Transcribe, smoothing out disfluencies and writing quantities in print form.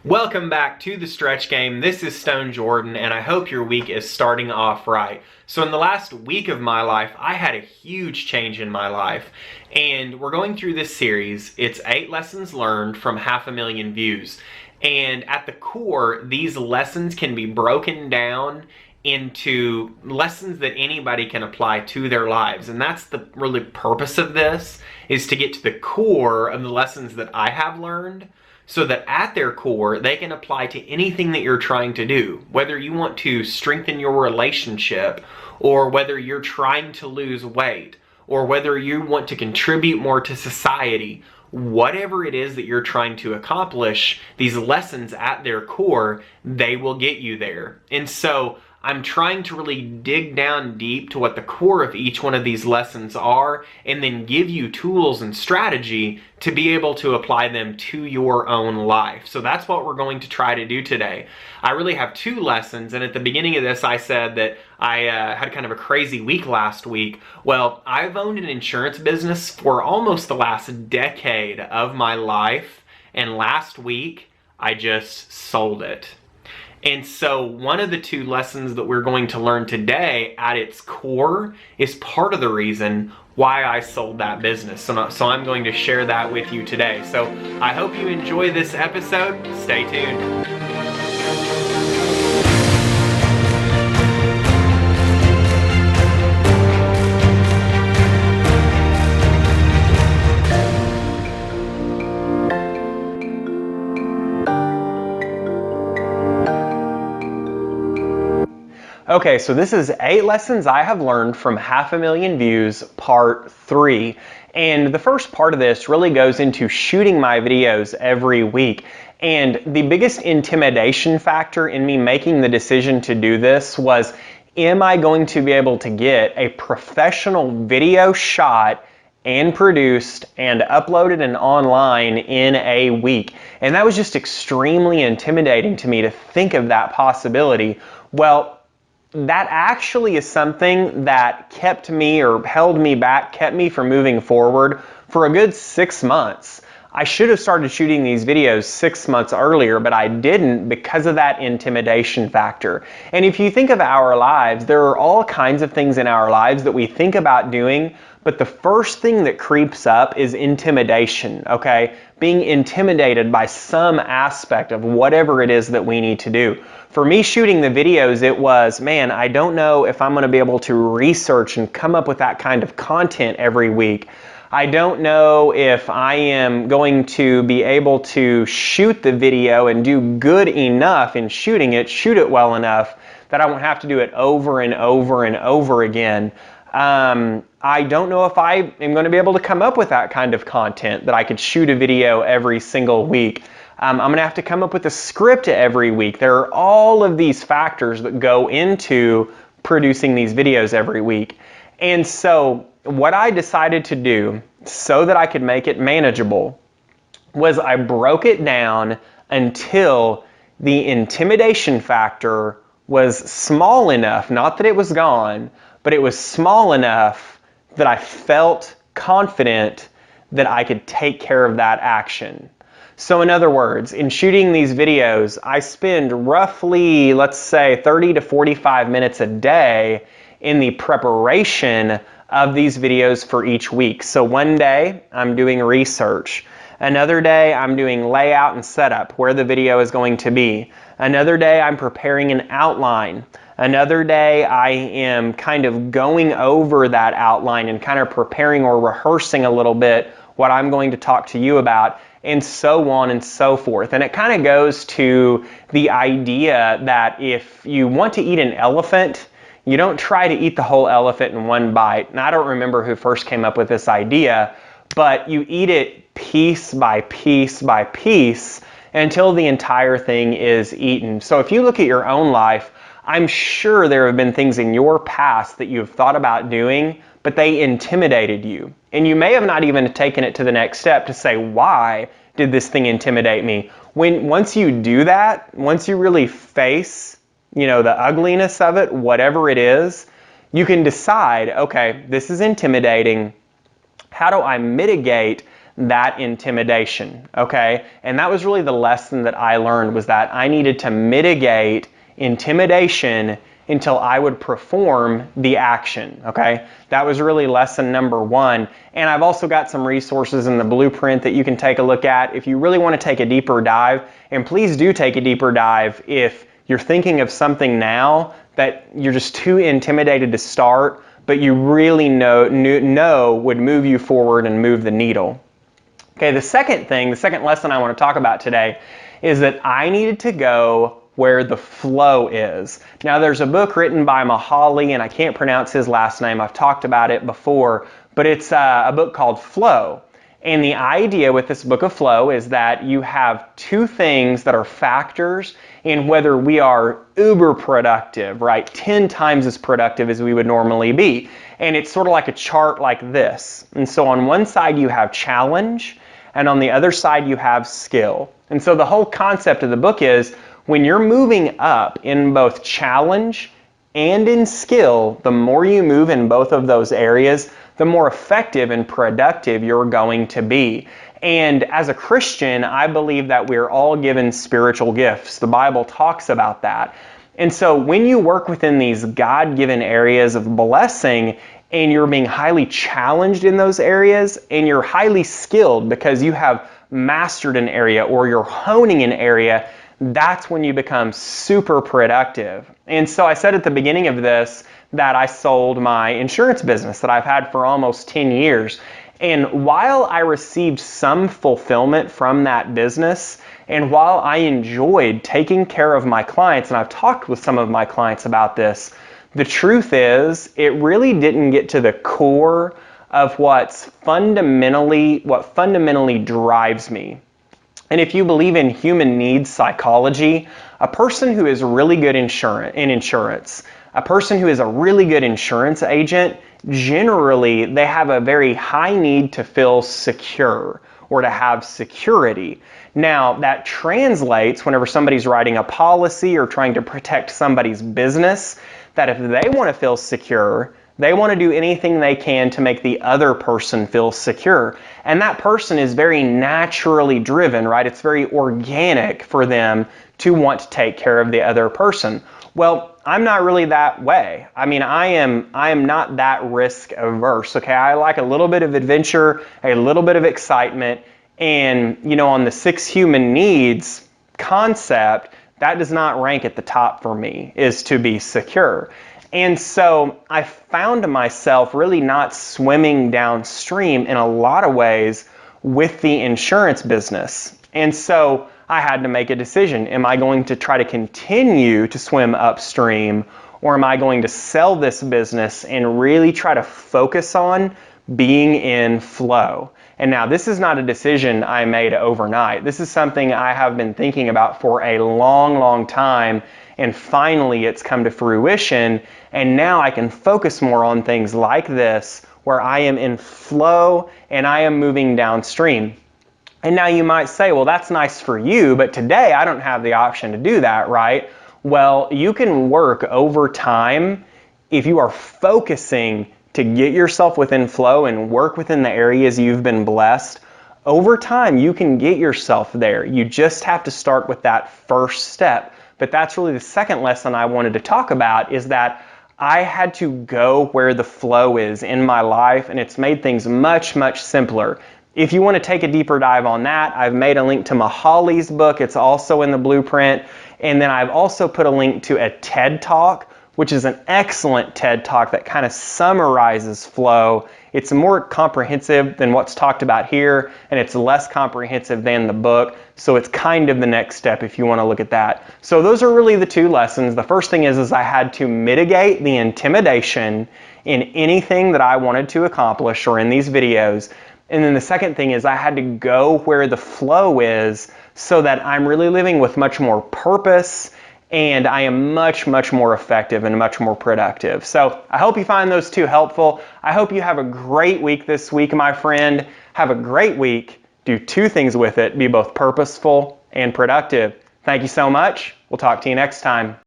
Welcome back to the Stretch Game. This is Stone Jordan, and I hope your week is starting off right. So in the last week of my life, I had a huge change in my life, and we're going through this series. It's 8 lessons learned from 500,000 views. And at the core, these lessons can be broken down into lessons that anybody can apply to their lives. And that's the really purpose of this, is to get to the core of the lessons that I have learned, so that at their core, they can apply to anything that you're trying to do. Whether you want to strengthen your relationship, or whether you're trying to lose weight, or whether you want to contribute more to society, whatever it is that you're trying to accomplish, these lessons at their core, they will get you there. And so I'm trying to really dig down deep to what the core of each one of these lessons are, and then give you tools and strategy to be able to apply them to your own life. So that's what we're going to try to do today. I really have 2 lessons, and at the beginning of this I said that I had kind of a crazy week last week. Well, I've owned an insurance business for almost the last decade of my life, and last week I just sold it. And so one of the 2 lessons that we're going to learn today at its core is part of the reason why I sold that business. So I'm going to share that with you today. So I hope you enjoy this episode. Stay tuned. Okay, so this is 8 lessons I have learned from 500,000 views, part 3. And the first part of this really goes into shooting my videos every week. And the biggest intimidation factor in me making the decision to do this was, am I going to be able to get a professional video shot and produced and uploaded and online in a week? And that was just extremely intimidating to me to think of that possibility. Well, that actually is something that kept me, or held me back, kept me from moving forward for a good 6 months. I should have started shooting these videos 6 months earlier, but I didn't because of that intimidation factor. And if you think of our lives, there are all kinds of things in our lives that we think about doing, but the first thing that creeps up is intimidation, okay? Being intimidated by some aspect of whatever it is that we need to do. For me shooting the videos, it was, man, I don't know if I'm going to be able to research and come up with that kind of content every week. I don't know if I am going to be able to shoot the video and do good enough in shooting it, shoot it well enough that I won't have to do it over and over and over again. I don't know if I am going to be able to come up with that kind of content that I could shoot a video every single week. I'm going to have to come up with a script every week. There are all of these factors that go into producing these videos every week. And so what I decided to do so that I could make it manageable was I broke it down until the intimidation factor was small enough, not that it was gone, but it was small enough that I felt confident that I could take care of that action. So in other words, in shooting these videos, I spend roughly, let's say, 30 to 45 minutes a day in the preparation of these videos for each week. So one day I'm doing research. Another day I'm doing layout and setup, where the video is going to be. Another day I'm preparing an outline. Another day I am kind of going over that outline and kind of preparing or rehearsing a little bit what I'm going to talk to you about, and so on and so forth. And it kind of goes to the idea that if you want to eat an elephant, you don't try to eat the whole elephant in one bite. And I don't remember who first came up with this idea, but you eat it piece by piece by piece until the entire thing is eaten. So if you look at your own life, I'm sure there have been things in your past that you've thought about doing, but they intimidated you. And you may have not even taken it to the next step to say, why did this thing intimidate me? Once you do that, once you really face, the ugliness of it, whatever it is, you can decide, okay, this is intimidating. How do I mitigate that intimidation, okay? And that was really the lesson that I learned, was that I needed to mitigate intimidation until I would perform the action, okay? That was really lesson number one. And I've also got some resources in the blueprint that you can take a look at if you really want to take a deeper dive. And please do take a deeper dive if you're thinking of something now that you're just too intimidated to start, but you really know would move you forward and move the needle. Okay, the second lesson I want to talk about today is that I needed to go where the flow is. Now, there's a book written by Mahali, and I can't pronounce his last name. I've talked about it before, but it's a book called Flow. And the idea with this book of flow is that you have two things that are factors in whether we are uber productive, right? 10 times as productive as we would normally be. And it's sort of like a chart like this. And so on one side you have challenge, and on the other side you have skill. And so the whole concept of the book is when you're moving up in both challenge and in skill, the more you move in both of those areas, the more effective and productive you're going to be. And as a Christian, I believe that we're all given spiritual gifts. The Bible talks about that. And so when you work within these God-given areas of blessing, and you're being highly challenged in those areas, and you're highly skilled because you have mastered an area or you're honing an area, that's when you become super productive. And so I said at the beginning of this that I sold my insurance business that I've had for almost 10 years. And while I received some fulfillment from that business, and while I enjoyed taking care of my clients, and I've talked with some of my clients about this, the truth is it really didn't get to the core of what fundamentally drives me. And if you believe in human needs psychology, a person who is really good in insurance, a person who is a really good insurance agent, generally they have a very high need to feel secure or to have security. Now, that translates whenever somebody's writing a policy or trying to protect somebody's business, that if they want to feel secure, they want to do anything they can to make the other person feel secure. And that person is very naturally driven, right? It's very organic for them to want to take care of the other person. Well, I'm not really that way. I mean, I am not that risk averse, okay? I like a little bit of adventure, a little bit of excitement, and on the 6 human needs concept, that does not rank at the top for me, is to be secure. And so I found myself really not swimming downstream in a lot of ways with the insurance business. And so I had to make a decision. Am I going to try to continue to swim upstream, or am I going to sell this business and really try to focus on being in flow? And now this is not a decision I made overnight. This is something I have been thinking about for a long, long time, and finally it's come to fruition, and now I can focus more on things like this where I am in flow and I am moving downstream. And now you might say, well, that's nice for you, but today I don't have the option to do that, right? Well, you can work over time if you are focusing to get yourself within flow and work within the areas you've been blessed. Over time, you can get yourself there. You just have to start with that first step. But that's really the second lesson I wanted to talk about, is that I had to go where the flow is in my life, and it's made things much, much simpler. If you want to take a deeper dive on that, I've made a link to Mahali's book. It's also in the blueprint. And then I've also put a link to a TED Talk, which is an excellent TED Talk that kind of summarizes flow. It's more comprehensive than what's talked about here, and it's less comprehensive than the book. So it's kind of the next step if you want to look at that. So those are really the 2 lessons. The first thing is I had to mitigate the intimidation in anything that I wanted to accomplish or in these videos. And then the second thing is I had to go where the flow is so that I'm really living with much more purpose, and I am much, much more effective and much more productive. So I hope you find those 2 helpful. I hope you have a great week this week, my friend. Have a great week. Do 2 things with it. Be both purposeful and productive. Thank you so much. We'll talk to you next time.